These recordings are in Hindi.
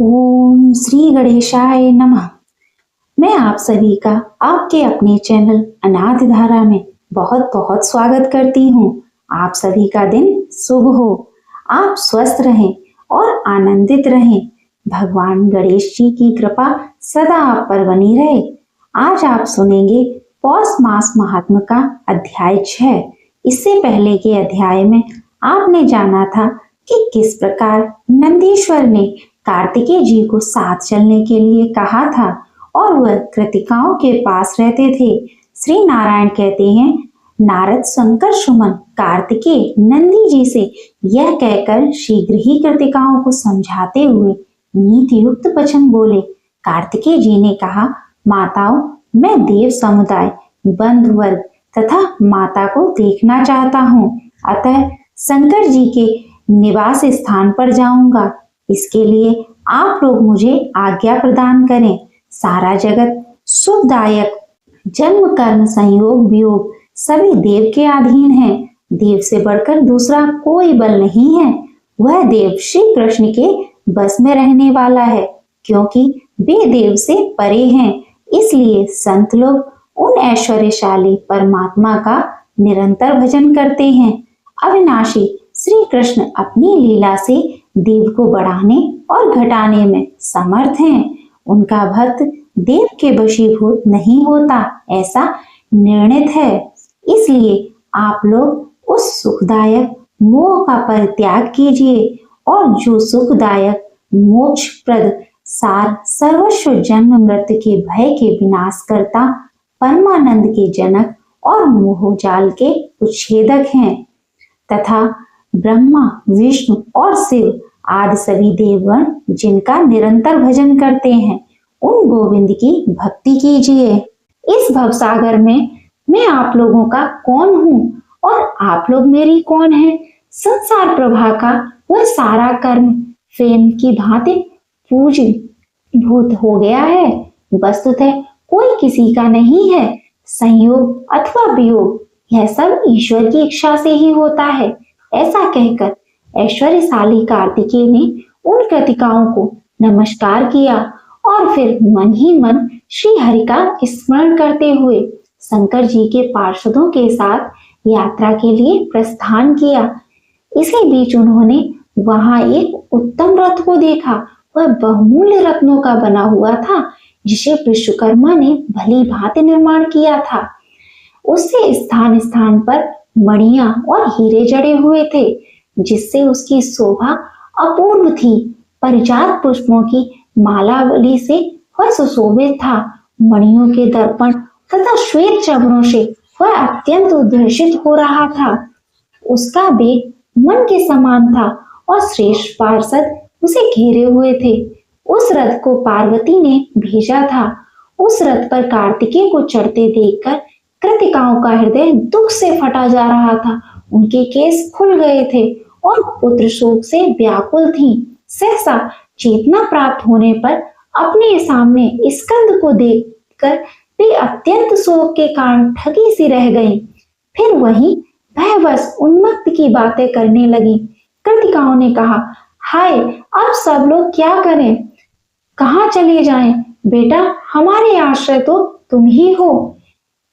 ओम श्री गणेशाय नमः। मैं आप सभी का आपके अपने चैनल अनाथ धारा में बहुत बहुत स्वागत करती हूँ। आप सभी का दिन शुभ हो, आप स्वस्थ रहें और आनंदित रहें। भगवान गणेश जी की कृपा सदा आप पर बनी रहे। आज आप सुनेंगे पौष मास महात्म का अध्याय 6। इससे पहले के अध्याय में आपने जाना था कि किस प्रकार नंदीश्वर ने कार्तिकेय जी को साथ चलने के लिए कहा था और वह कृतिकाओं के पास रहते थे। श्री नारायण कहते हैं, नारद शंकर सुमन कार्तिकेय नंदी जी से यह कहकर शीघ्र ही कृतिकाओं को समझाते हुए नीति युक्त वचन बोले। कार्तिकेय जी ने कहा, माताओं, मैं देव समुदाय, बंधु वर्ग तथा माता को देखना चाहता हूँ, अतः शंकर जी के निवास स्थान पर जाऊंगा। इसके लिए आप लोग मुझे आज्ञा प्रदान करें। सारा जगत सुखदायक, जन्म कर्म संयोग वियोग सभी देव के अधीन है। देव से बढ़कर दूसरा कोई बल नहीं है। वह देव श्री कृष्ण के बस में रहने वाला है, क्योंकि वे देव से परे हैं। इसलिए संत लोग उन ऐश्वर्यशाली परमात्मा का निरंतर भजन करते हैं। अविनाशी श्री कृष्ण अपनी लीला से देव को बढ़ाने और घटाने में समर्थ हैं। उनका भक्त देव के वशीभूत नहीं होता, ऐसा निर्णित है। इसलिए आप लोग उस सुखदायक मोह का परित्याग कीजिए और जो सुखदायक मोक्षप्रद सार सर्वस्व जन्म मृत्यु के भय के विनाश करता, परमानंद के जनक और मोहजाल के उच्छेदक हैं, तथा ब्रह्मा विष्णु और शिव आदि सभी देवगण जिनका निरंतर भजन करते हैं, उन गोविंद की भक्ति कीजिए। इस भवसागर में मैं आप लोगों का कौन हूँ और आप लोग मेरी कौन है? संसार प्रभा का वह सारा कर्म फेन की भांति पूजीभूत हो गया है। वस्तुतः कोई किसी का नहीं है। संयोग अथवा वियोग यह सब ईश्वर की इच्छा से ही होता है। ऐसा कहकर ऐश्वर्यशाली कार्तिकेय ने उन कृतिकाओं को नमस्कार किया और फिर मन ही मन श्री हरि का स्मरण करते हुए शंकर जी के पार्षदों के साथ यात्रा के लिए प्रस्थान किया। इसी बीच उन्होंने वहां एक उत्तम रथ को देखा। वह बहुमूल्य रत्नों का बना हुआ था, जिसे विश्वकर्मा ने भली भांति निर्माण किया था। उससे स्थान स्थान पर मणियां और हीरे जड़े हुए थे, जिससे उसकी शोभा अपूर्व थी। परिजात पुष्पों की मालावली से वह सुशोभित था। मणियों के दर्पण तथा श्वेत चबरों से वह अत्यंत उद्घर्षित हो रहा था। उसका वेग मन के समान था और श्रेष्ठ पार्षद उसे घेरे हुए थे। उस रथ को पार्वती ने भेजा था। उस रथ पर कार्तिकेय को चढ़ते देखकर कृतिकाओं का हृदय दुख से फटा जा रहा था। उनके केस खुल गए थे और पुत्र शोक से व्याकुल थीं। सहसा चेतना प्राप्त होने पर अपने सामने स्कंद को देखकर वे अत्यंत शोक के कारण ठगी सी रह गईं। फिर वही भयवश उन्मत्त की बातें करने लगी। कृतिकाओं ने कहा, हाय, अब सब लोग क्या करें, कहाँ चले जाएं? बेटा, हमारे आश्रय तो तुम ही हो।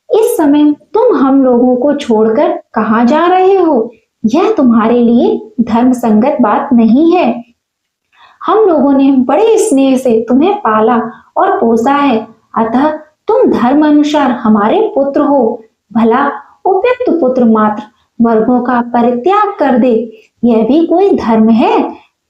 इस समय तुम हम लोगों को छोड़कर कहाँ जा रहे हो? यह तुम्हारे लिए धर्म संगत बात नहीं है। हम लोगों ने बड़े स्नेह से तुम्हें पाला और पोसा है, अतः तुम धर्म अनुसार हमारे पुत्र हो। भला उपयुक्त पुत्र मात्र वर्गों का परित्याग कर दे, यह भी कोई धर्म है?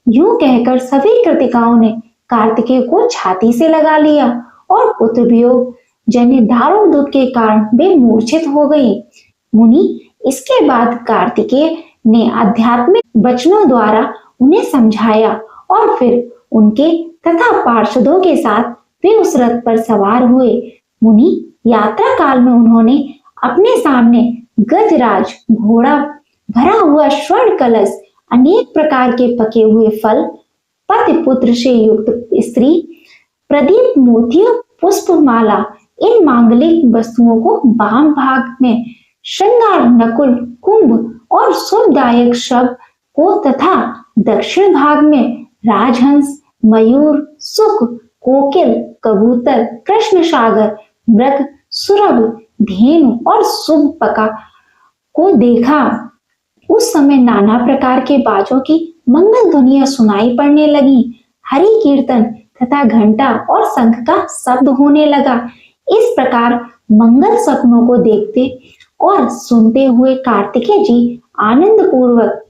यूं कहकर सभी कृतिकाओं ने कार्तिकेय को छाती से लगा लिया और पुत्र वियोग जन्य दारुण दुख के कारण वे मूर्छित हो गई। मुनि, इसके बाद कार्तिकेय ने आध्यात्मिक वचनों द्वारा उन्हें समझाया और फिर उनके तथा पार्षदों के साथ वे उस रथ पर सवार हुए। मुनि, यात्रा काल में उन्होंने अपने सामने गजराज घोड़ा, भरा हुआ स्वर्ण कलश, अनेक प्रकार के पके हुए फल, पति पुत्र से युक्त स्त्री, प्रदीप, मोतियों, पुष्प माला, इन मांगलिक वस्तुओं को वाम भाग में श्रृंगार नकुल, कुंभ और शुभदायक शब को तथा दक्षिण भाग में राजहंस, मयूर, सुक, कोकिल, कबूतर, कृष्ण सागर, मृग, सुरभ, धेनु और सुबपका को देखा। उस समय नाना प्रकार के बाजों की मंगल ध्वनियां सुनाई पड़ने लगी। हरि कीर्तन तथा घंटा और शंख का शब्द होने लगा। इस प्रकार मंगल सपनों को देखते और सुनते हुए कार्तिकेय जी आनंद पूर्वक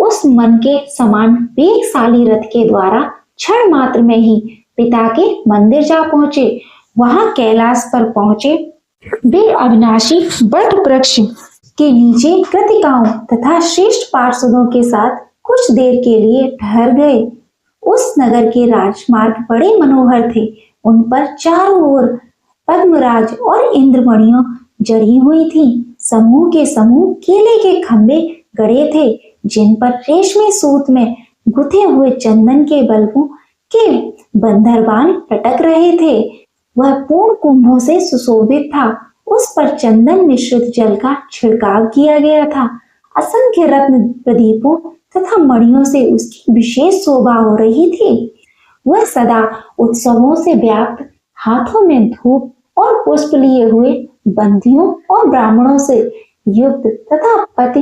उस मन के समान वेगशाली रथ के द्वारा क्षण मात्र में ही पिता के मंदिर जा पहुंचे। वहां कैलाश पर पहुंचे वे अविनाशी वट वृक्ष के नीचे कृतिकाओं तथा श्रेष्ठ पार्षदों के साथ कुछ देर के लिए ठहर गए। उस नगर के राजमार्ग बड़े मनोहर थे। उन पर चारों ओर पद्मराज और इंद्रमणियों जड़ी हुई थी। समूह के समूह केले के खंभे गड़े थे, जिन पर रेशमी सूत में गुथे हुए चंदन के बल्बों के बंदरबान लटक रहे थे। वह पूर्ण कुंभों से सुशोभित था। उस पर चंदन मिश्रित जल का छिड़काव किया गया था। असंख्य रत्न प्रदीपों तथा मणियों से उसकी विशेष शोभा हो रही थी। वह सदा उत्सवों से व्याप्त, हाथों में धूप और पुष्प लिए हुए बंदियों और ब्राह्मणों से युक्त तथा पति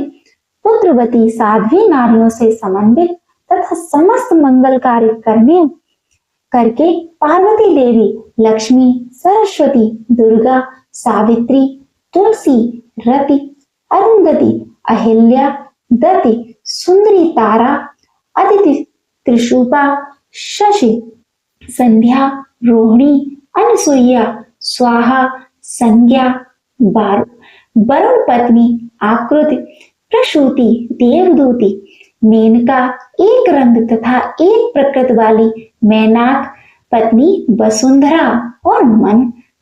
पुत्रवती साध्वी नारियों से समन्वित तथा समस्त मंगल कार्य करके पार्वती देवी, लक्ष्मी, सरस्वती, दुर्गा, सावित्री, तुलसी, रति, अरुंधति, अहिल्या, दति, सुंदरी तारा, अदिति, त्रिशूपा, शशि, संध्या, रोहिणी, अनसुईया, स्वाहा, संज्ञा, वरुण पत्नी, आकृति, प्रसूति, देवदूती, मेनका, एक रंग तथा एक प्रकृत वाली मैनाक पत्नी वसुंधरा और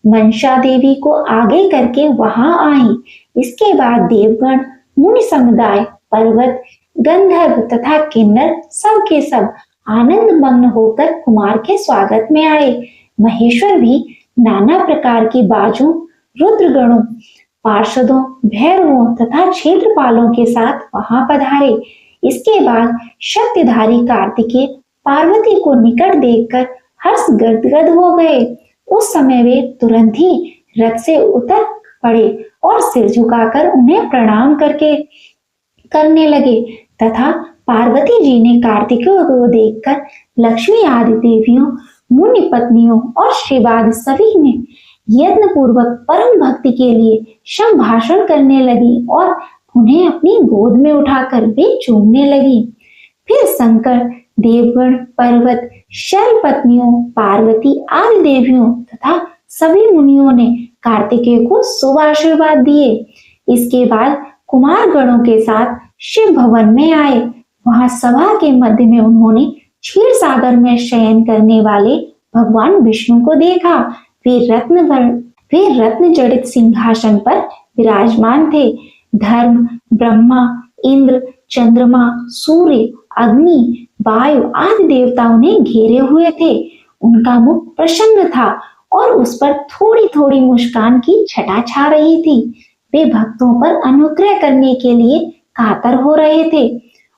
मनसा देवी को आगे करके वहां आई। इसके बाद देवगण, मुनि समुदाय, पर्वत, गंधर्व तथा किन्नर सब के सब आनंद मग्न होकर कुमार के स्वागत में आए। महेश्वर भी नाना प्रकार की बाजों, रुद्रगणों, पार्षदों, भैरवों तथा क्षेत्रपालों के साथ वहां पधारे। इसके बाद शक्तिधारी कार्तिकेय पार्वती को निकट देखकर हर्ष गदगद हो गए। उस समय वे तुरंत ही रथ से उतर पड़े और सिर झुकाकर उन्हें प्रणाम करने लगे तथा पार्वती जी ने कार्तिकेय को देखकर लक्ष्मी आदि देवियों, मुनि पत्नियों और श्रीवाद सभी ने यत्न पूर्वक परम भक्ति के लिए संभाषण करने लगी और उन्हें अपनी गोद में उठाकर वे चूमने लगी। फिर शंकर, देवगण, पर्वत, शैल पत्नियों, पार्वती आदि देवियों तथा सभी मुनियों ने कार्तिकेय को शुभ आशीर्वाद दिए। इसके बाद कुमार गणों के साथ शिव भवन में आए। वहां सभा के मध्य में उन्होंने क्षीर सागर में शयन करने वाले भगवान विष्णु को देखा। वे रत्न जड़ित सिंहासन पर विराजमान थे। धर्म, ब्रह्मा, इंद्र, चंद्रमा, सूर्य, अग्नि, वायु आदि देवता उन्हें घेरे हुए थे। उनका मुख प्रसन्न था और उस पर थोड़ी थोड़ी मुस्कान की छटा छा रही थी। वे भक्तों पर अनुग्रह करने के लिए कातर हो रहे थे।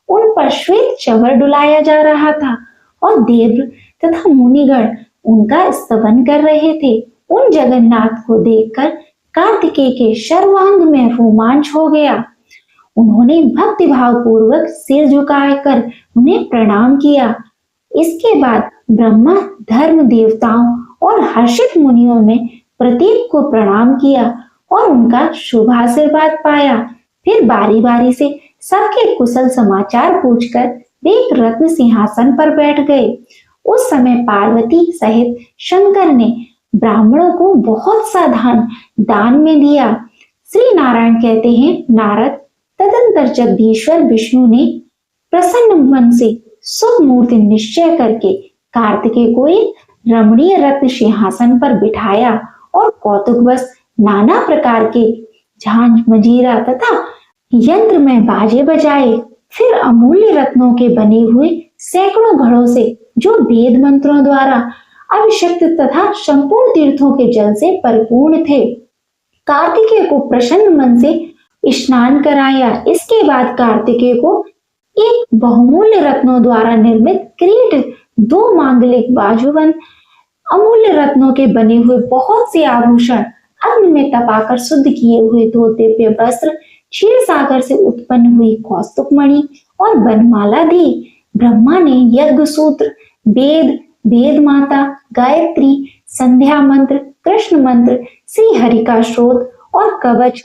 उन पर श्वेत चवर डुलाया जा रहा था और देव तथा मुनिगण उनका स्तवन कर रहे थे। उन जगन्नाथ को देखकर कार्तिकेय के सर्वांग में रोमांच हो गया। उन्होंने भक्ति भाव पूर्वक सिर झुकाकर उन्हें प्रणाम किया। इसके बाद ब्रह्मा, धर्म देवताओं और हर्षित मुनियों में प्रत्येक को प्रणाम किया और उनका शुभ आशीर्वाद पाया। फिर बारी बारी से सबके कुशल समाचार पूछकर वे एक रत्न सिंहासन पर बैठ गए। उस समय पार्वती सहित शंकर ने ब्राह्मणों को बहुत सा दान में दिया। श्री नारायण कहते हैं, नारद तदंतर जगदीश्वर विष्णु ने प्रसन्न मन से शुभ मूर्ति निश्चय करके कार्तिकेय को एक रमणीय रत्न सिंहासन पर बिठाया और कौतुकवश नाना प्रकार के झांझ, मजीरा तथा यंत्र में बाजे बजाए। फिर अमूल्य रत्नों के बने हुए सैकड़ों घड़ों से, जो वेद मंत्रों द्वारा अभिषिक्त तथा संपूर्ण तीर्थों के जल से परिपूर्ण थे, कार्तिकेय को प्रसन्न मन से स्नान कराया। इसके बाद कार्तिकेय को एक बहुमूल्य रत्नों द्वारा निर्मित किरीट, 2 मांगलिक बाजूबंद, अमूल्य रत्नों के बने हुए बहुत से आभूषण, अग्नि में तपाकर शुद्ध किए हुए 2 दिव्य वस्त्र, क्षीर सागर से उत्पन्न हुई कौस्तुभ मणि और वनमाला दी। ब्रह्मा ने यज्ञ सूत्र, वेद, वेद माता, गायत्री, संध्या मंत्र, कृष्ण मंत्र, श्री हरि का स्रोत और कवच,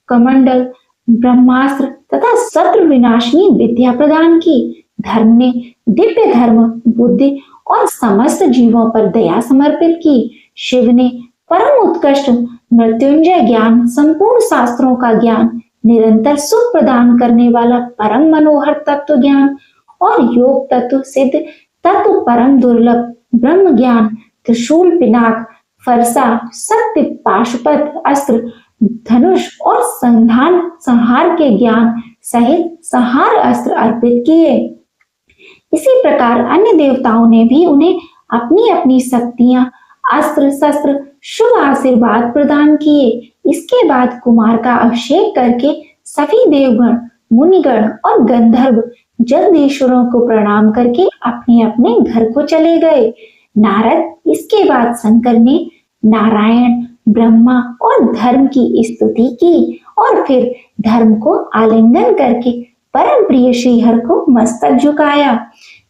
कमंडल, ब्रह्मास्त्र तथा शत्रु विनाशिनी विद्या प्रदान की। धर्म ने दिव्य धर्म, बुद्धि और समस्त जीवों पर दया समर्पित की। शिव ने परम उत्कृष्ट मृत्युंजय ज्ञान, संपूर्ण शास्त्रों का ज्ञान, निरंतर सुख प्रदान करने वाला परम मनोहर तत्व ज्ञान और योग तत्व सिद्ध तत्व परम दुर्लभ ब्रह्म ज्ञान, त्रिशूल, पिनाक, फरसा, शक्ति, पाशुपत, अस्त्र, धनुष और संहार के ज्ञान सहित संहार अस्त्र अर्पित किए। इसी प्रकार अन्य देवताओं ने भी उन्हें अपनी अपनी शक्तियां, अस्त्र शस्त्र, शुभ आशीर्वाद प्रदान किए। इसके बाद कुमार का अभिषेक करके सभी देवगण, मुनिगण और गंधर्व जगदीश्वरों को प्रणाम करके अपने अपने घर को चले गए। नारद इसके बाद शंकर ने नारायण, ब्रह्मा और धर्म की स्तुति की और फिर धर्म को आलिंगन करके परम प्रिय श्रीहर को मस्तक झुकाया।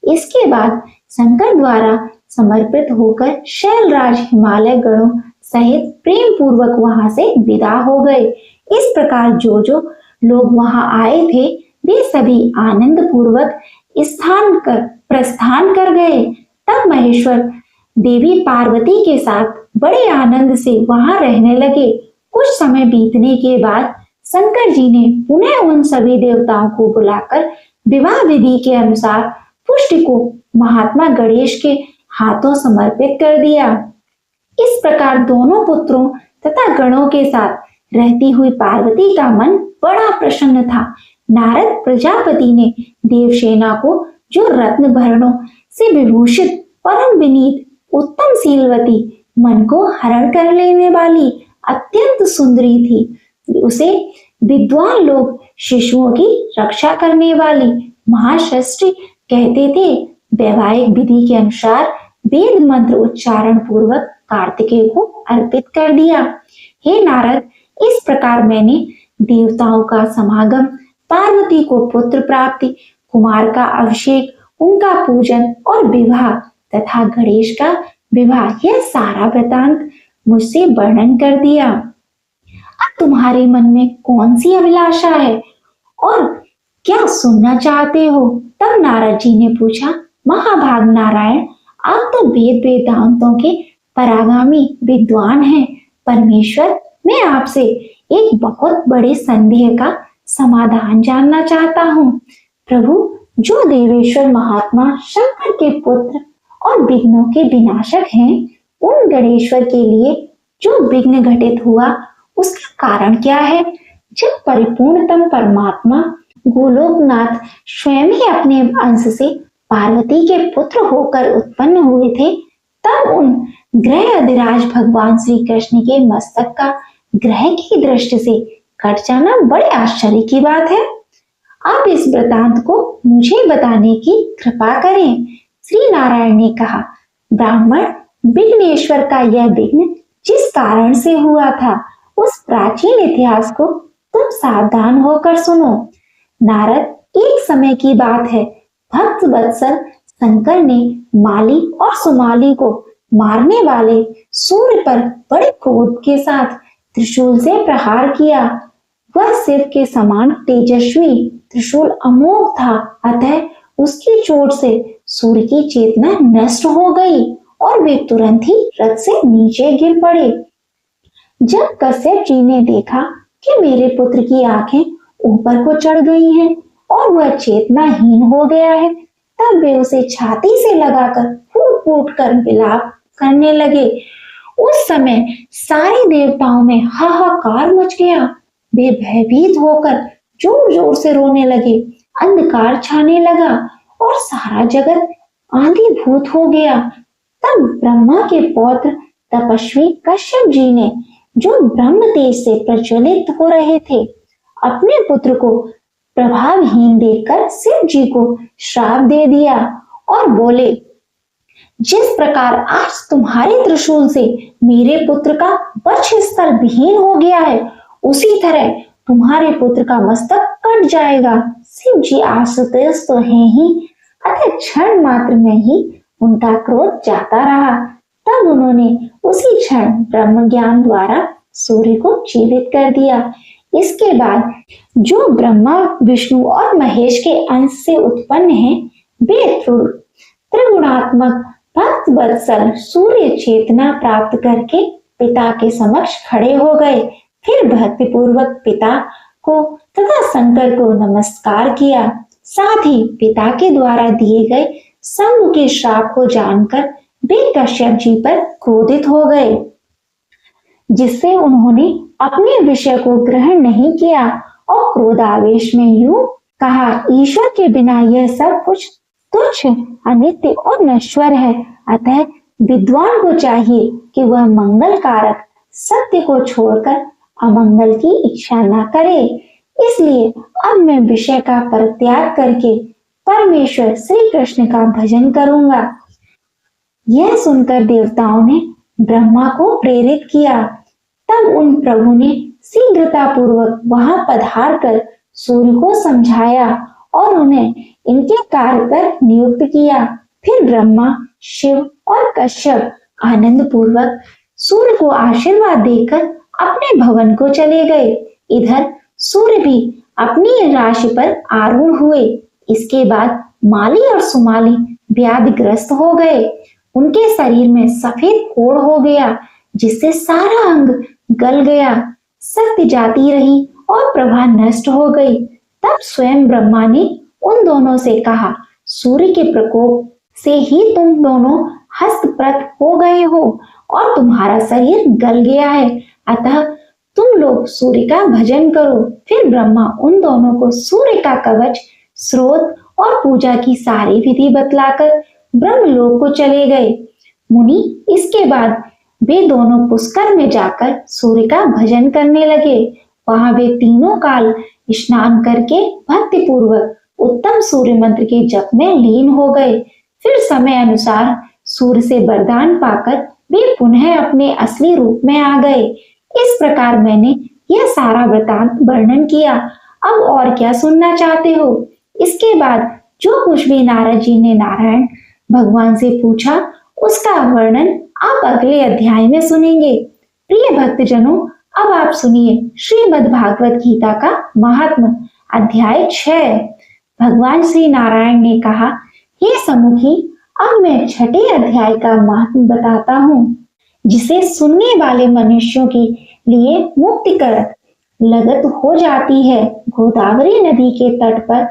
इसके बाद शंकर द्वारा समर्पित होकर शैलराज हिमालय गणों सहित प्रेम पूर्वक वहां से विदा हो गए। इस प्रकार जो जो लोग वहां आए थे वे सभी आनंद पूर्वक प्रस्थान कर गए। तब महेश्वर देवी पार्वती के साथ बड़े आनंद से वहां रहने लगे। कुछ समय बीतने के बाद शंकर जी ने पुनः उन सभी देवताओं को बुलाकर विवाह विधि के अनुसार पुष्टि को महात्मा गणेश के हाथों समर्पित कर दिया। इस प्रकार दोनों पुत्रों तथा गणों के साथ रहती हुई पार्वती का मन बड़ा प्रसन्न था। नारद प्रजापति ने देवसेना को, जो रत्न भरणों से विभूषित, परम विनीत, उत्तम शीलवती, मन को हरण कर लेने वाली अत्यंत सुंदरी थी, उसे विद्वान लोग शिशुओं की रक्षा करने वाली महाषष्ठी कहते थे, वैवाहिक विधि के अनुसार वेद मंत्र उच्चारण पूर्वक कार्तिकेय को अर्पित कर दिया। हे नारद, इस प्रकार मैंने देवताओं का समागम, पार्वती को पुत्र प्राप्ति, कुमार का अभिषेक, उनका पूजन और विवाह तथा गणेश का विवाह, यह सारा वृतांत मुझसे वर्णन कर दिया। अब तुम्हारे मन में कौन सी अभिलाषा है और क्या सुनना चाहते हो? तब नारद जी ने पूछा, महाभाग नारायण, आप तो वेद वेदांतों के परागामी विद्वान हैं। परमेश्वर, मैं आपसे एक बहुत बड़े संदेह का समाधान जानना चाहता हूँ। प्रभु, जो देवेश्वर महात्मा शंकर के पुत्र और विघ्नों के विनाशक हैं, उन गणेश्वर के लिए जो विघ्न घटित हुआ उसका कारण क्या है? जब परिपूर्णतम परमात्मा गोलोकनाथ स्वयं ही अपने अंश से पार्वती के पुत्र होकर उत्पन्न हुए थे, तब उन ग्रह अधिराज भगवान श्री कृष्ण के मस्तक का ग्रह की दृष्टि से कट जाना बड़े आश्चर्य की बात है। आप इस वृतांत को मुझे बताने की कृपा करें। श्री नारायण ने कहा, ब्राह्मण, विघ्नेश्वर का यह विघ्न जिस कारण से हुआ था उस प्राचीन इतिहास को तुम सावधान होकर सुनो। नारद, एक समय की बात है, भक्त वत्सल शंकर ने माली और सुमाली को मारने वाले सूर्य पर बड़े क्रोध के साथ त्रिशूल से प्रहार किया। वह शिव के समान तेजस्वी त्रिशूल अमोघ था, अतः उसकी चोट से सूर्य की चेतना नष्ट हो गई और वे तुरंत ही रथ से नीचे गिर पड़े। जब कश्यप जी ने देखा कि मेरे पुत्र की आंखें ऊपर को चढ़ गई हैं और वह चेतनाहीन हो गया है, तब वे उसे छाती से लगाकर फूट फूट कर विलाप करने लगे। उस समय सारे देवताओं में हाहाकार मच गया। वे भयभीत होकर जोर जोर से रोने लगे। अंधकार छाने लगा और सारा जगत आंधीभूत हो गया। तब ब्रह्मा के पौत्र तपस्वी कश्यप जी ने, जो ब्रह्म तेज से प्रज्वलित हो रहे थे, अपने पुत्र को प्रभावहीन देखकर शिव जी को श्राप दे दिया और बोले, जिस प्रकार आज तुम्हारे त्रिशूल से मेरे पुत्र का वक्षस्थल विहीन हो गया है, उसी तरह तुम्हारे पुत्र का मस्तक कट जाएगा। शिव जी आशुतोष तो है ही, अतः क्षण मात्र में ही उनका क्रोध जाता रहा। तब उन्होंने उसी क्षण ब्रह्म ज्ञान द्वारा सूर्य को जीवित कर दिया। इसके बाद जो ब्रह्मा, विष्णु और महेश के अंश से उत्पन्न है, वे त्रिगुणात्मक भक्त वत्सल सूर्य चेतना प्राप्त करके पिता के समक्ष खड़े हो गए। फिर भक्ति पूर्वक पिता को तथा शंकर को नमस्कार किया। साथ ही पिता के द्वारा दिए गए शंभु के श्राप को जानकर वे कश्यप जी पर क्रोधित हो गए, जिससे उन्होंने अपने विषय को ग्रहण नहीं किया और क्रोधावेश में यूं कहा, ईश्वर के बिना यह सब कुछ तुच्छ, अनित्य और नश्वर है। अतः विद्वान को चाहिए कि वह मंगल कारक सत्य को छोड़कर अमंगल की इच्छा न करे। इसलिए अब मैं विषय का परित्याग करके परमेश्वर श्री कृष्ण का भजन करूंगा। यह सुनकर देवताओं ने ब्रह्मा को प्रेरित किया। तब उन प्रभु ने शीघ्रता पूर्वक वहां पधार कर सूर्य को समझाया और उन्हें इनके कार्य पर नियुक्त किया। फिर ब्रह्मा, शिव और कश्यप आनंद पूर्वक सूर्य को आशीर्वाद देकर अपने भवन को चले गए। इधर सूर्य भी अपनी राशि पर आरूढ़ हुए। इसके बाद माली और सुमाली व्याधिग्रस्त हो गए। उनके शरीर में सफेद कोढ़ हो गया, जिससे सारा अंग गल गया। शक्ति जाती रही और प्रभा नष्ट हो गई। तब स्वयं ब्रह्मा ने उन दोनों से कहा, सूर्य के प्रकोप से ही तुम दोनों हस्तप्रत हो गए हो और तुम्हारा शरीर गल गया है, अतः तुम लोग सूर्य का भजन करो। फिर ब्रह्मा उन दोनों को सूर्य का कवच, स्रोत और पूजा की सारी विधि बतलाकर ब्रह्मलोक को चले गए। मुनि इसके बाद वे दोनों पुष्कर में जाकर सूर्य का भजन करने लगे। वहां वे तीनों काल स्नान करके भक्ति पूर्वक उत्तम सूर्य मंत्र के जप में लीन हो गए। फिर समय अनुसार सूर्य से वरदान पाकर वे पुनः अपने असली रूप में आ गए। इस प्रकार मैंने यह सारा वृतांत वर्णन किया। अब और क्या सुनना चाहते हो? इसके बाद जो कुछ भी नारद जी ने नारायण भगवान से पूछा, उसका वर्णन आप अगले अध्याय में सुनेंगे। प्रिय भक्तजनों, अब आप सुनिए श्रीमद् भागवत गीता का महात्म, अध्याय 6। भगवान श्री नारायण ने कहा, हे समुखी, अब मैं छठे अध्याय का महात्म बताता हूँ, जिसे सुनने वाले मनुष्यों के लिए मुक्तिकारक लगत हो जाती है। गोदावरी नदी के तट पर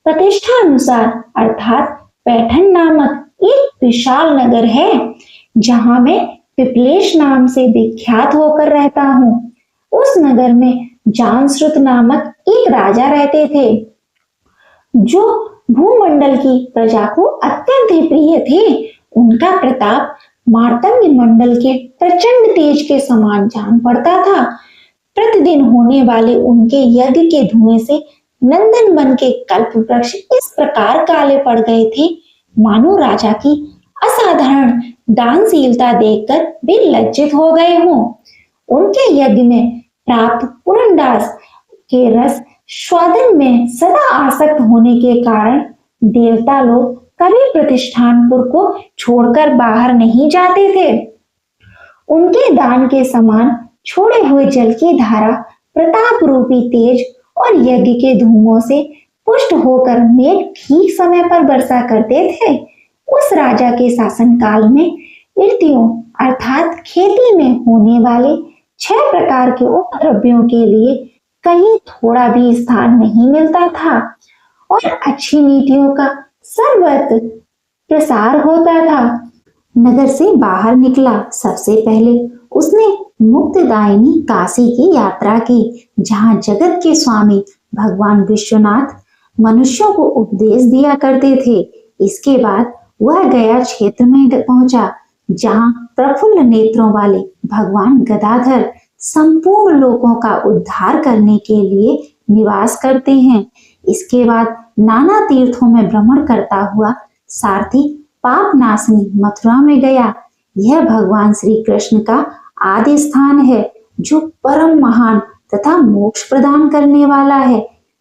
प्रतिष्ठा अनुसार अर्थात पैठन नामक एक विशाल नगर है, जहां मैं पिपलेश नाम से विख्यात होकर रहता हूँ। उस नगर में जानश्रुत नामक एक राजा रहते थे, जो भूमंडल की प्रजा को अत्यंत ही प्रिय थे। उनका प्रताप मार्तंग मंडल के प्रचंड तेज के समान जान पड़ता था। प्रतिदिन होने वाले उनके यज्ञ के धुएं से नंदन वन के कल्प वृक्ष इस प्रकार काले पड़ गए थे, मानो राजा की असाधारण दानशीलता देखकर वे लज्जित हो गए हों। उनके यज्ञ में प्राप्त पुरंदास के रस स्वादन में सदा आसक्त होने के कारण देवता लोग कभी प्रतिष्ठानपुर को छोड़कर बाहर नहीं जाते थे। उनके दान के समान छोड़े हुए जल की धारा प्रताप रूपी तेज और यज्ञ के धूमों से पुष्ट होकर मेघ ठीक समय पर वर्षा करते थे। उस राजा के शासन काल में ऋतुओं अर्थात खेती में होने वाले 6 प्रकार के उपद्रव्यों के लिए कहीं थोड़ा भी स्थान नहीं मिलता था और अच्छी नीतियों का सर्वत्र प्रसार होता था। नगर से बाहर निकला, सबसे पहले उसने मुक्तिदायिनी काशी की यात्रा की, जहां जगत के स्वामी भगवान विश्वनाथ मनुष्यों को उपदेश दिया करते थे। इसके बाद वह गया क्षेत्र में पहुंचा, जहां प्रफुल्ल नेत्रों वाले भगवान गदाधर संपूर्ण लोगों का उद्धार करने के लिए निवास करते हैं। इसके बाद नाना तीर्थों में भ्रमण करता हुआ सारथी पाप नाशनी मथुरा में गया। यह भगवान श्री कृष्ण का आदि स्थान है जो परम महान तथा मोक्ष प्रदान करने वाला है।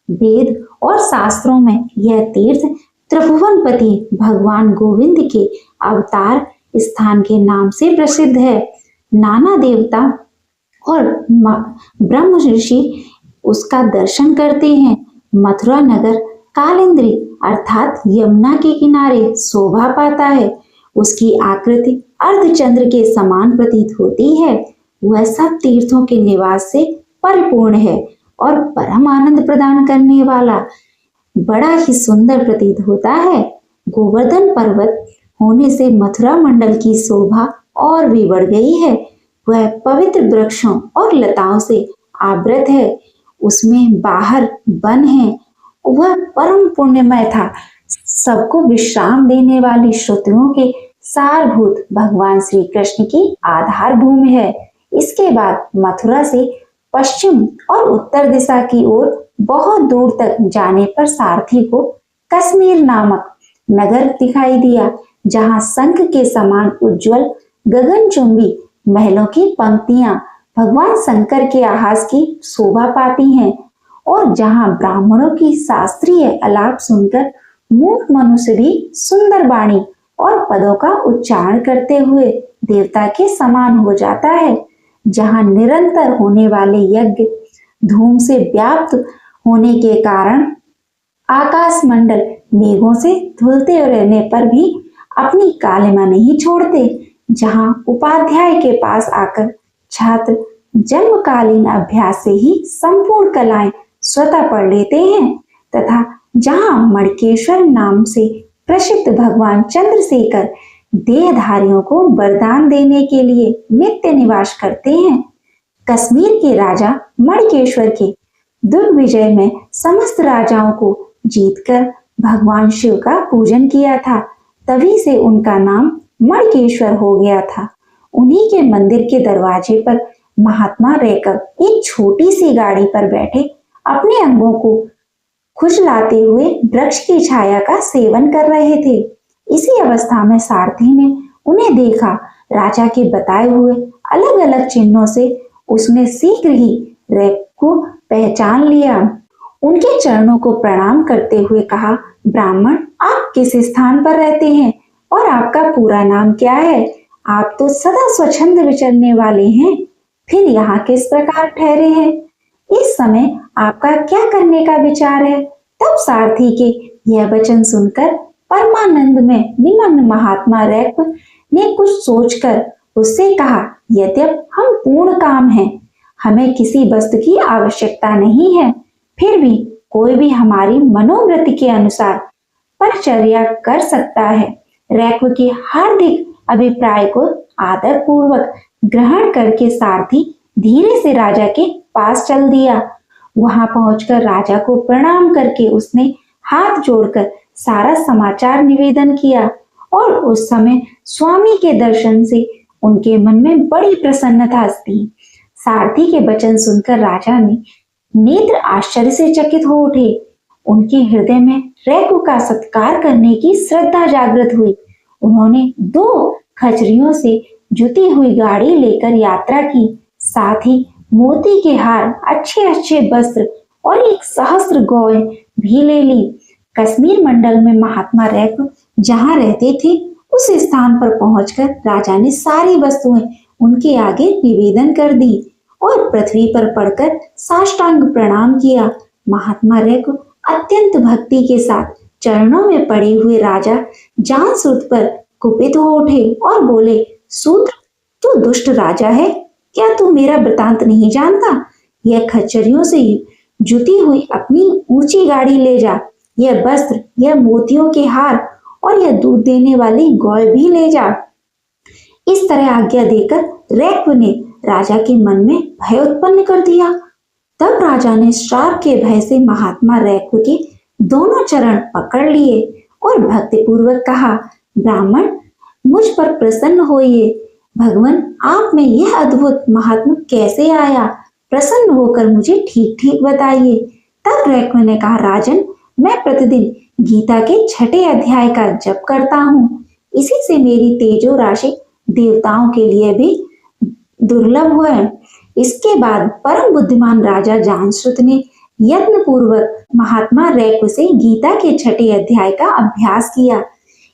वेद और शास्त्रों में यह तीर्थ त्रिभुवनपति भगवान गोविंद के अवतार स्थान के नाम से प्रसिद्ध है। नाना देवता और ब्रह्म ऋषि उसका दर्शन करते हैं। मथुरा नगर कालिंद्री अर्थात यमुना के किनारे शोभा पाता है। उसकी आकृति अर्धचंद्र के समान प्रतीत होती है। वह सब तीर्थों के निवास से परिपूर्ण है और परम आनंद प्रदान करने वाला बड़ा ही सुंदर प्रतीत होता है। गोवर्धन पर्वत होने से मथुरा मंडल की शोभा और भी बढ़ गई है। वह पवित्र वृक्षों और लताओं से आवृत है। उसमें बाहर वन है। वह परम पुण्यमय था। सबको विश्राम देने वाली श्रुतियों के सारभूत भगवान श्री कृष्ण की आधार भूमि है। इसके बाद मथुरा से पश्चिम और उत्तर दिशा की ओर बहुत दूर तक जाने पर सारथी को कश्मीर नामक नगर दिखाई दिया, जहां शंख के समान उज्जवल गगनचुंबी महलों की पंक्तियां भगवान शंकर के आहास की शोभा पाती हैं और जहां ब्राह्मणों की शास्त्रीय आलाप सुनकर मूक मनुष्य भी सुंदर वाणी और पदों का उच्चारण करते हुए देवता के समान हो जाता है। जहां निरंतर होने वाले यज्ञ धूम से व्याप्त होने के कारण आकाश मंडल मेघों से धुलते रहने पर भी अपनी कालिमा नहीं छोड़ते। जहां उपाध्याय के पास आकर छात्र जन्मकालीन अभ्यास से ही संपूर्ण कलाएं स्वतः पढ़ लेते हैं तथा जहां मणकेश्वर नाम से प्रसिद्ध भगवान चंद्रशेखर देहधारियों को वरदान देने के लिए नित्य निवास करते हैं। कश्मीर के राजा मणकेश्वर के दुर्विजय में समस्त राजाओं को जीतकर भगवान शिव का पूजन किया था। तभी से उनका नाम मणकेश्वर हो गया था। उन्हीं के मंदिर के दरवाजे पर महात्मा रहकर एक छोटी सी गाड़ी पर बैठे अपने अंगों को खुजलाते हुए वृक्ष की छाया का सेवन कर रहे थे। इसी अवस्था में सारथी ने उन्हें देखा। राजा के बताए हुए अलग अलग चिन्हों से उसने शीघ्र ही रैक को पहचान लिया। उनके चरणों को प्रणाम करते हुए कहा, ब्राह्मण, आप किस स्थान पर रहते हैं और आपका पूरा नाम क्या है? आप तो सदा स्वच्छंद विचरने वाले हैं, फिर यहाँ किस प्रकार ठहरे हैं? इस समय आपका क्या करने का विचार है? तब सारथी के यह वचन सुनकर परमानंद में निमग्न महात्मा रैक ने कुछ सोचकर उससे कहा, यद्यप हम पूर्ण काम हैं, हमें किसी वस्तु की आवश्यकता नहीं है, फिर भी कोई भी हमारी मनोवृत्ति के अनुसार परिचर्या कर सकता है। रैक के हार्दिक अभिप्राय को आदर पूर्वक ग्रहण करके सारथी धीरे से राजा के पास चल दिया। वहां पहुंचकर राजा को प्रणाम करके उसने हाथ जोड़कर सारा समाचार निवेदन किया और उस समय स्वामी के दर्शन से उनके मन में बड़ी प्रसन्नता थी। सारथी के वचन सुनकर राजा ने नेत्र आश्चर्य से चकित हो उठे। उनके हृदय में रैक का सत्कार करने की श्रद्धा जागृत हुई। उन्होंने 2 खचरियों से जुती हुई गाड़ी लेकर यात्रा की, साथ ही मोती के हार, अच्छे अच्छे वस्त्र और एक सहस्त्र गौएं भी ले ली। कश्मीर मंडल में महात्मा रैक जहाँ रहते थे उस स्थान पर पहुंचकर राजा ने सारी वस्तुएं उनके आगे निवेदन कर दी और पृथ्वी पर पड़कर साष्टांग प्रणाम किया। महात्मा रैक अत्यंत भक्ति के साथ चरणों में पड़े हुए राजा जानश्रुत पर कुपित हो उठे और बोले, सूत्र, तू दुष्ट राजा है, क्या तू मेरा वृतांत नहीं जानता? यह खच्चरियों से जुती हुई अपनी ऊंची गाड़ी ले जा, यह वस्त्र, यह मोतियों के हार और यह दूध देने वाली गौ भी ले जा। इस तरह आज्ञा देकर रैक ने राजा के मन में भय उत्पन्न कर दिया। तब राजा ने श्राप के भय से महात्मा रैक के दोनों चरण पकड़ लिए और भक्ति पूर्वक कहा, ब्राह्मण, मुझ पर प्रसन्न होइए। भगवान, आप में यह अद्भुत महात्मा कैसे आया? प्रसन्न होकर मुझे ठीक ठीक बताइए। तब रैक ने कहा, राजन, मैं प्रतिदिन गीता के 6 अध्याय का जप करता हूँ। इसी से मेरी तेजो राशि देवताओं के लिए भी दुर्लभ है। इसके बाद परम बुद्धिमान राजा जानश्रुत ने यत्न पूर्वक महात्मा रैक से गीता के 6 अध्याय का अभ्यास किया।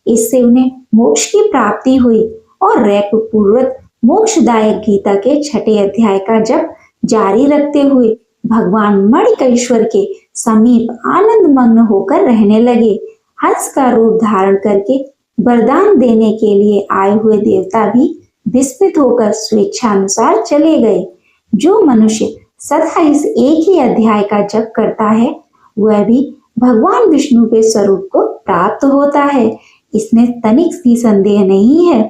इससे उन्हें मोक्ष की प्राप्ति हुई और रैक पूर्वक मोक्षदायक गीता के 6 अध्याय का जप जारी रखते हुए भगवान मणिकेश्वर के समीप आनंद मग्न होकर रहने लगे। हंस का रूप धारण करके वरदान देने के लिए आए हुए देवता भी विस्मित होकर स्वेच्छानुसार चले गए। जो मनुष्य सदा इस एक ही अध्याय का जप करता है वह भी भगवान विष्णु के स्वरूप को प्राप्त होता है। इसमें तनिक भी संदेह नहीं है।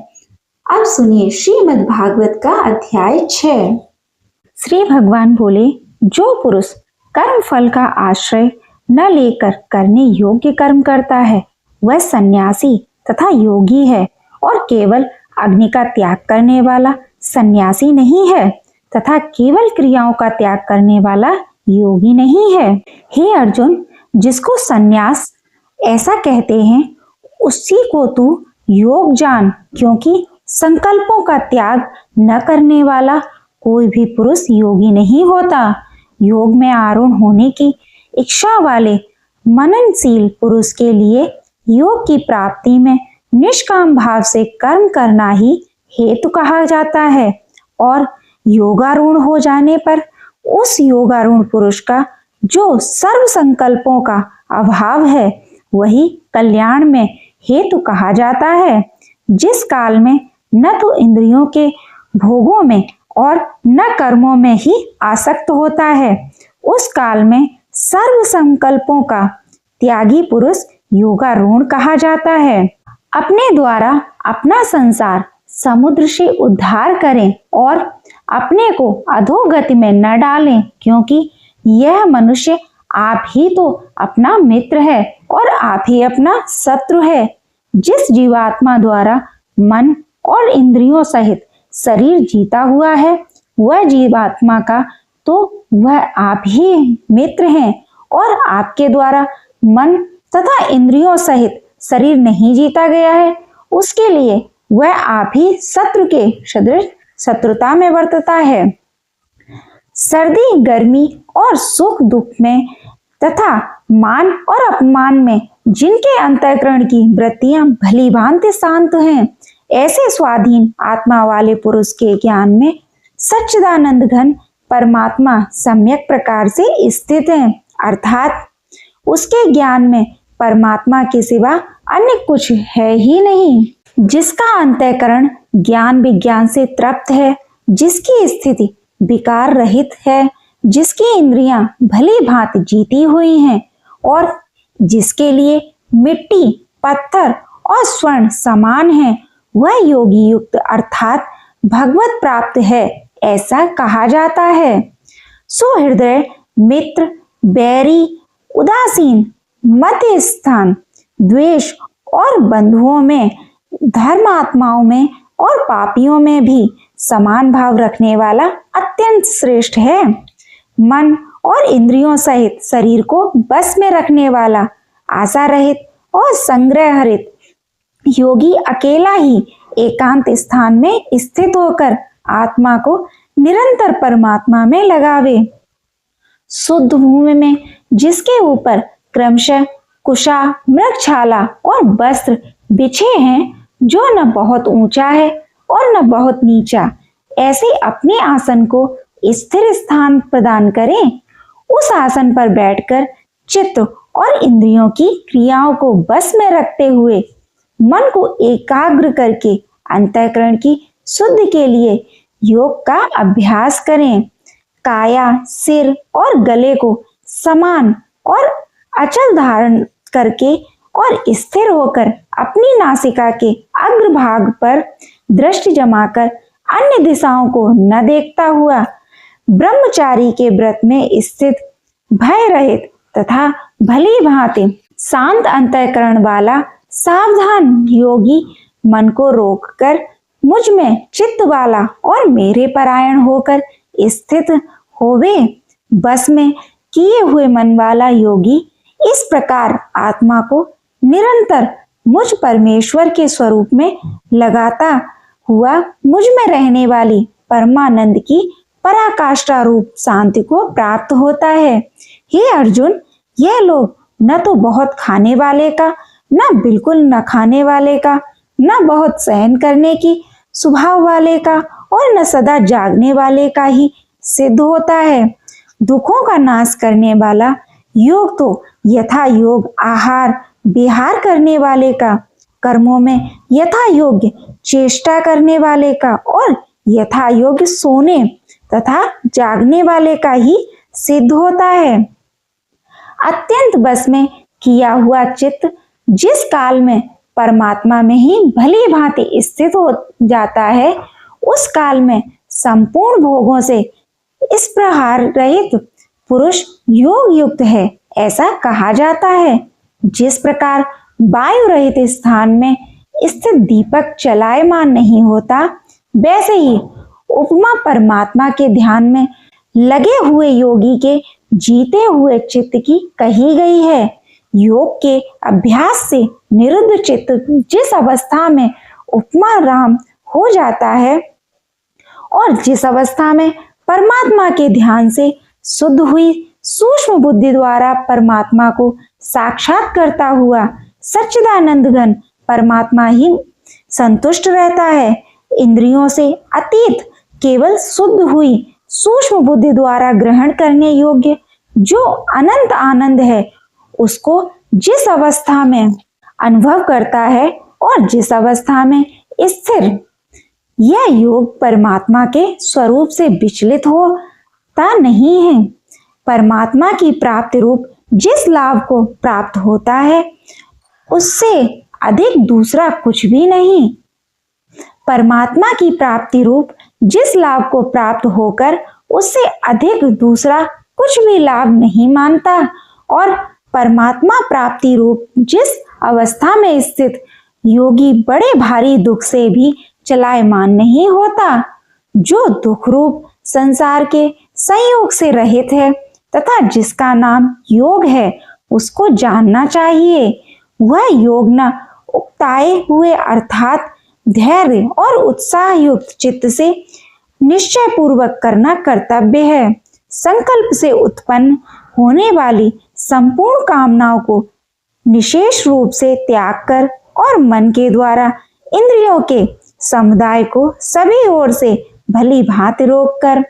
अब सुनिए श्रीमद् भागवत का अध्याय 6। श्री भगवान बोले, जो पुरुष कर्म फल का आश्रय न लेकर करने योग्य कर्म करता है वह सन्यासी तथा योगी है, और केवल अग्नि का त्याग करने वाला सन्यासी नहीं है तथा केवल क्रियाओं का त्याग करने वाला योगी नहीं है। हे अर्जुन, जिसको सन्यास ऐसा कहते हैं उसी को तू योग जान, क्योंकि संकल्पों का त्याग न करने वाला कोई भी पुरुष योगी नहीं होता। योग में आरूढ़ होने की इच्छा वाले मननशील पुरुष के लिए योग की प्राप्ति में निष्काम भाव से कर्म करना ही हेतु कहा जाता है, और योगारूढ़ हो जाने पर उस योगारूढ़ पुरुष का जो सर्व संकल्पों का अभाव है वही कल्याण में हेतु कहा जाता है। जिस काल में न तो इंद्रियों के भोगों में और न कर्मों में ही आसक्त होता है, उस काल में सर्व संकल्पों का त्यागी पुरुष योगारूढ़ कहा जाता है। अपने द्वारा अपना संसार समुद्र से उद्धार करें और अपने को अधोगति में न डालें, क्योंकि यह मनुष्य आप ही तो अपना मित्र है और आप ही अपना शत्रु है। जिस जीवात्मा द्वारा मन और इंद्रियों सहित शरीर जीता हुआ है वह जीवात्मा का तो वह आप ही मित्र हैं, और आपके द्वारा मन तथा इंद्रियों सहित शरीर नहीं जीता गया है उसके लिए वह आप ही शत्रु के सदृश शत्रुता में वर्तता है। सर्दी गर्मी और सुख दुख में तथा मान और अपमान में जिनके अंतःकरण की वृत्तियां भली भांति शांत हैं, ऐसे स्वाधीन आत्मा वाले पुरुष के ज्ञान में सच्चिदानंद घन परमात्मा सम्यक प्रकार से स्थित है, अर्थात उसके ज्ञान में परमात्मा के सिवा अन्य कुछ है ही नहीं। जिसका अंतःकरण ज्ञान विज्ञान से तृप्त है, जिसकी स्थिति विकार रहित है, जिसकी इंद्रियां भली भांति जीती हुई हैं और जिसके लिए मिट्टी पत्थर और स्वर्ण समान है, वह योगी युक्त अर्थात भगवत प्राप्त है, ऐसा कहा जाता है। सुहृदय मित्र बैरी उदासीन मध्य स्थान द्वेष और बंधुओं में धर्मात्माओं में और पापियों में भी समान भाव रखने वाला अत्यंत श्रेष्ठ है। मन और इंद्रियों सहित शरीर को बस में रखने वाला आशा रहित और संग्रह हरित योगी अकेला ही एकांत स्थान में स्थित होकर आत्मा को निरंतर परमात्मा में लगावे। शुद्ध भूमि में जिसके ऊपर क्रमशः कुशा मृगछाला और वस्त्र बिछे हैं, जो न बहुत ऊंचा है और न बहुत नीचा, ऐसे अपने आसन को स्थिर स्थान प्रदान करें। उस आसन पर बैठकर चित्त और इंद्रियों की क्रियाओं को बस में रखते हुए मन को एकाग्र करके अंतःकरण की शुद्धि के लिए योग का अभ्यास करें। काया सिर और गले को समान और अचल धारण करके और स्थिर होकर अपनी नासिका के अग्रभाग पर दृष्टि जमाकर अन्य दिशाओं को न देखता हुआ ब्रह्मचारी के व्रत में स्थित भय रहित तथा भली भांति शांत अंतःकरण वाला सावधान योगी मन को रोककर मुझ में चित्त वाला और मेरे परायण होकर स्थित होवे। बस में किए हुए मन वाला योगी इस प्रकार आत्मा को निरंतर मुझ परमेश्वर के स्वरूप में लगाता हुआ मुझ में रहने वाली परमानंद की पराकाष्ठा रूप शांति को प्राप्त होता है। हे अर्जुन, यह लोग न तो बहुत खाने वाले का, न बिल्कुल न खाने वाले का, न बहुत सहन करने की स्वभाव वाले का और न सदा जागने वाले का ही सिद्ध होता है। दुखों का नाश करने वाला योग तो यथा योग आहार विहार करने वाले का, कर्मों में यथा योग्य चेष्टा करने वाले का और यथा योग्य सोने तथा जागने वाले का ही सिद्ध होता है। अत्यंत बस में किया हुआ चित्त जिस काल में परमात्मा में ही भली भांति स्थित हो जाता है, उस काल में संपूर्ण भोगों से इस प्रकार रहित पुरुष योग युक्त है, ऐसा कहा जाता है। जिस प्रकार वायु रहित स्थान में स्थित दीपक चलायमान नहीं होता, वैसे ही उपमा परमात्मा के ध्यान में लगे हुए योगी के जीते हुए चित्त की कही गई है। योग के अभ्यास से निरुद्ध चित्त जिस अवस्था में उपमा राम हो जाता है और जिस अवस्था में परमात्मा के ध्यान से शुद्ध हुई सूक्ष्म बुद्धि द्वारा परमात्मा को साक्षात करता हुआ सच्चिदानंद घन परमात्मा ही संतुष्ट रहता है, इंद्रियों से अतीत केवल शुद्ध हुई सूक्ष्म बुद्धि द्वारा ग्रहण करने योग्य जो अनंत आनंद है, उसको जिस अवस्था में अनुभव करता है और जिस अवस्था में स्थिर यह योग परमात्मा के स्वरूप से विचलित होता नहीं है, परमात्मा की प्राप्ति रूप जिस लाभ को प्राप्त होता है, उससे अधिक दूसरा कुछ भी नहीं। परमात्मा की प्राप्ति रूप जिस लाभ को प्राप्त होकर उससे अधिक दूसरा कुछ भी लाभ नहीं मानता और परमात्मा प्राप्ति रूप जिस अवस्था में स्थित योगी बड़े भारी दुख से भी चलायमान नहीं होता, जो दुख रूप संसार के संयोग से रहित है तथा जिसका नाम योग है, उसको जानना चाहिए। वह योग न उकताए हुए अर्थात धैर्य और उत्साह युक्त चित्त से निश्चय पूर्वक करना कर्तव्य है। संकल्प से उत्पन्न होने वाली संपूर्ण कामनाओं को विशेष रूप से त्याग कर और मन के द्वारा इंद्रियों के समुदाय को सभी ओर से भली भांति रोक कर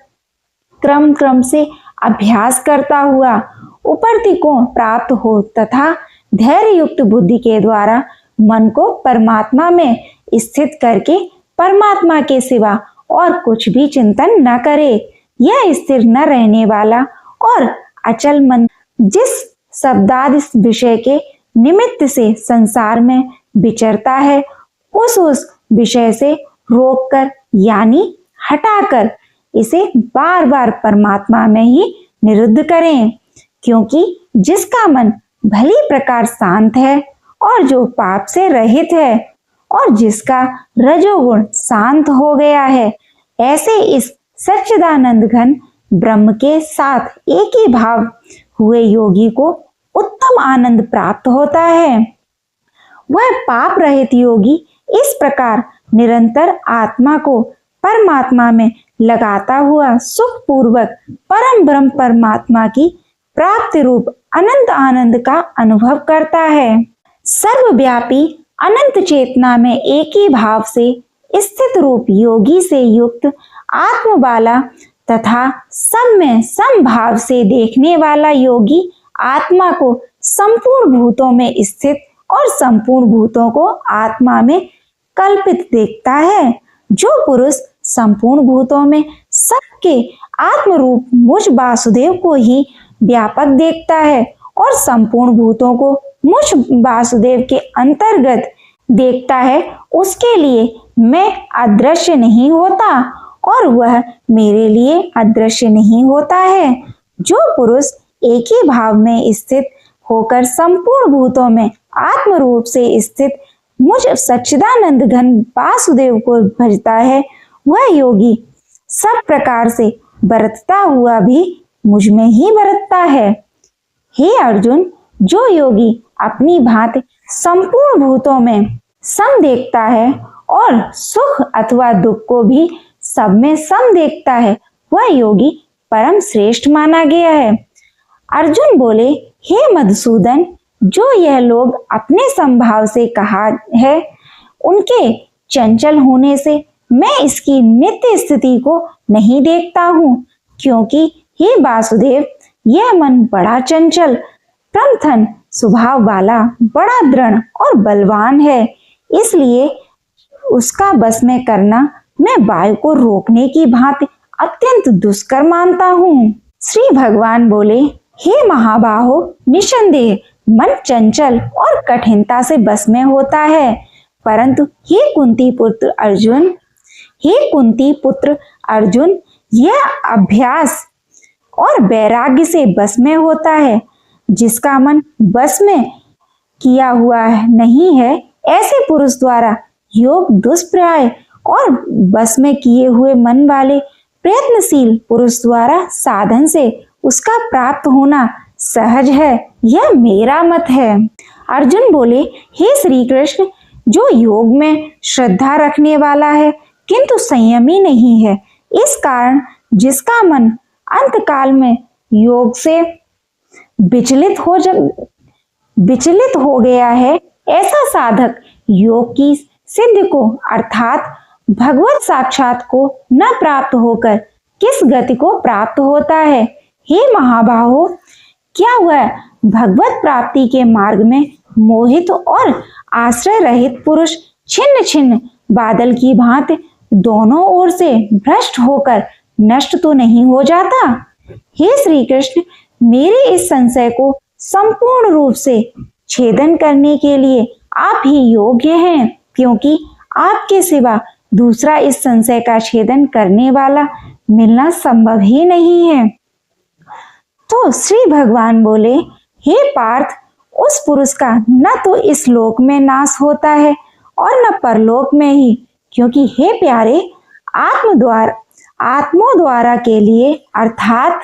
क्रम क्रम से अभ्यास करता हुआ उपरति को प्राप्त हो तथा धैर्य युक्त बुद्धि के द्वारा मन को परमात्मा में स्थित करके परमात्मा के सिवा और कुछ भी चिंतन न करे। यह स्थिर न रहने वाला और अचल मन जिस शब्दादि विषय के निमित्त से संसार में विचरता है, उस विषय से रोककर यानी हटाकर इसे बार बार परमात्मा में ही निरुद्ध करें, क्योंकि जिसका मन भली प्रकार शांत है और जो पाप से रहित है और जिसका रजोगुण शांत हो गया है, ऐसे इस सच्चिदानंद घन ब्रह्म के साथ एक ही भाव हुए योगी को उत्तम आनंद प्राप्त होता है। वह पाप रहित योगी इस प्रकार निरंतर आत्मा को परमात्मा में लगाता हुआ सुख पूर्वक परम ब्रह्म परमात्मा की प्राप्ति रूप अनंत आनंद का अनुभव करता है। सर्वव्यापी अनंत चेतना में एक ही भाव से स्थित रूप योगी से युक्त आत्म वाला तथा सब में समभाव से देखने वाला योगी आत्मा को संपूर्ण भूतों में स्थित और संपूर्ण भूतों को आत्मा में कल्पित देखता है। जो पुरुष संपूर्ण भूतों में सबके आत्म रूप मुझ वासुदेव को ही व्यापक देखता है और संपूर्ण भूतों को मुझ वासुदेव के अंतर्गत देखता है, उसके लिए मैं अदृश्य नहीं होता और वह मेरे लिए अदृश्य नहीं होता है। जो पुरुष एक ही भाव में स्थित होकर संपूर्ण भूतों में आत्म रूप से स्थित मुझ सच्चिदानंद घन वासुदेव को भजता है, वह योगी सब प्रकार से बरतता हुआ भी मुझ में ही बरतता है। हे अर्जुन, जो योगी अपनी भांति संपूर्ण भूतों में सम देखता है और सुख अथवा दुख को भी सब में सम देखता है, वह योगी परम श्रेष्ठ माना गया है। अर्जुन बोले, हे मधुसूदन, जो यह लोग अपने संभाव से कहा है, उनके चंचल होने से मैं इसकी नित्य स्थिति को नहीं देखता हूँ, क्योंकि हे वासुदेव, यह मन बड़ा चंचल प्रमथन स्वभाव वाला, बड़ा दृढ़ और बलवान है। इसलिए उसका बस में करना मैं वायु को रोकने की भांति अत्यंत दुष्कर मानता हूँ। श्री भगवान बोले, हे महाबाहो, निसंदेह मन चंचल और कठिनता से बस में होता है, परंतु हे कुंती पुत्र अर्जुन, यह अभ्यास और वैराग्य से बस में होता है। जिसका मन बस में किया हुआ नहीं है, ऐसे पुरुष द्वारा योग दुष्प्राय और बस में किए हुए मन वाले प्रयत्नशील पुरुष द्वारा साधन से उसका प्राप्त होना सहज है। यह मेरा मत है। अर्जुन बोले, हे श्री कृष्ण, जो योग में श्रद्धा रखने वाला है किंतु संयमी नहीं है, इस कारण जिसका मन अंतकाल में योग से विचलित हो गया है, ऐसा साधक योग की सिद्धि को अर्थात भगवत साक्षात को न प्राप्त होकर किस गति को प्राप्त होता है? हे महाबाहो, क्या वह भगवत प्राप्ति के मार्ग में मोहित और आश्रय रहित पुरुष छिन्न छिन्न बादल की भांति दोनों ओर से भ्रष्ट होकर नष्ट तो नहीं हो जाता? हे श्री कृष्ण, मेरे इस संशय को संपूर्ण रूप से छेदन करने के लिए आप ही योग्य हैं, क्योंकि आपके सिवा दूसरा इस संशय का छेदन करने वाला मिलना संभव ही नहीं है। तो श्री भगवान बोले, हे पार्थ, उस पुरुष का न तो इस लोक में नाश होता है और न परलोक में ही, क्योंकि हे प्यारे, आत्मों द्वारा के लिए अर्थात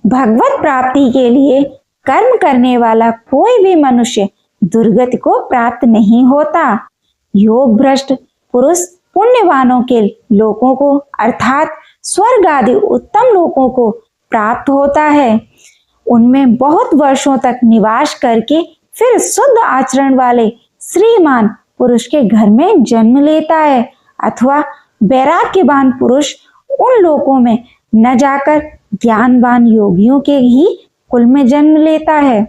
भगवत प्राप्ति के लिए कर्म करने वाला कोई भी मनुष्य दुर्गति को प्राप्त नहीं होता। योग भ्रष्ट पुरुष पुण्यवानों के लोकों को अर्थात स्वर्ग आदि उत्तम लोकों को प्राप्त होता है। उनमें बहुत वर्षों तक निवास करके फिर शुद्ध आचरण वाले श्रीमान पुरुष के घर में जन्म लेता है, अथवा वैराग्यवान पुरुष उन लोकों में न जाकर ज्ञानवान योगियों के ही कुल में जन्म लेता है।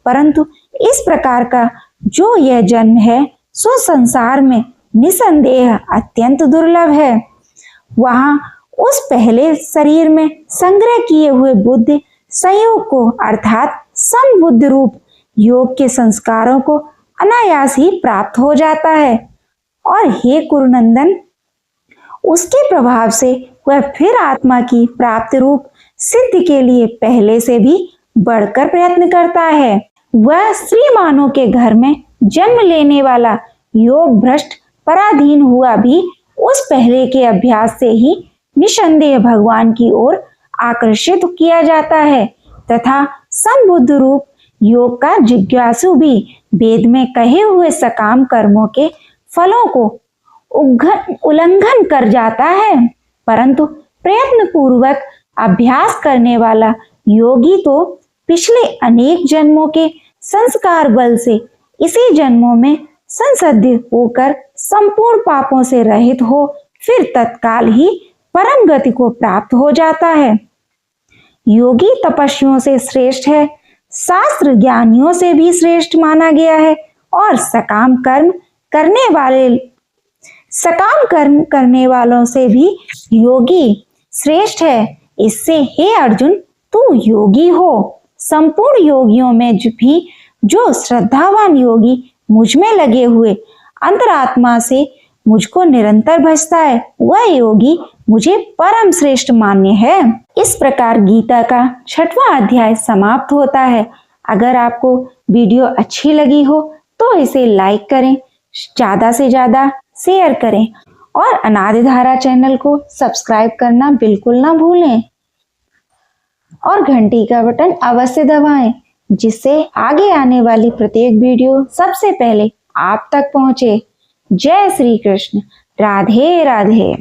परंतु इस प्रकार का जो यह जन्म है, सो संसार में निसंदेह अत्यंत दुर्लभ है। वहां उस पहले शरीर में संग्रह किए हुए बुद्धि संयोग को अर्थात समबुद्ध रूप योग के संस्कारों को अनायास ही प्राप्त हो जाता है। और हे कुरुनंदन, उसके प्रभाव से वह फिर आत्मा की प्राप्ति रूप सिद्धि के लिए पहले से भी बढ़कर प्रयत्न करता है। वह श्रीमानों के घर में जन्म लेने वाला योग भ्रष्ट पराधीन हुआ भी उस पहले के अभ्यास से ही निसंदेह भगवान की ओर आकर्षित किया जाता है, तथा समबुद्ध रूप योग का जिज्ञासु भी वेद में कहे हुए सकाम कर्मों के फलों को उल्लंघन कर जाता है। परंतु प्रयत्न पूर्वक अभ्यास करने वाला योगी तो पिछले अनेक जन्मों के संस्कार बल से इसी जन्मों में संसद्य होकर संपूर्ण पापों से रहित हो फिर तत्काल ही परम गति को प्राप्त हो जाता है। योगी तपस्वियों से श्रेष्ठ है, शास्त्र ज्ञानियों से भी श्रेष्ठ माना गया है, और सकाम कर्म करने वालों से भी योगी श्रेष्ठ है। इससे हे अर्जुन, तू योगी हो। संपूर्ण योगियों में भी जो श्रद्धावान योगी मुझ में लगे हुए अंतरात्मा से मुझको निरंतर भजता है, वह योगी मुझे परम श्रेष्ठ मान्य है। इस प्रकार गीता का 6वां अध्याय समाप्त होता है। अगर आपको वीडियो अच्छी लगी हो तो इसे लाइक करें, ज्यादा से ज्यादा शेयर करें और अनादिधारा चैनल को सब्सक्राइब करना बिल्कुल ना भूलें और घंटी का बटन अवश्य दबाएं, जिससे आगे आने वाली प्रत्येक वीडियो सबसे पहले आप तक पहुंचे। जय श्री कृष्ण। राधे राधे।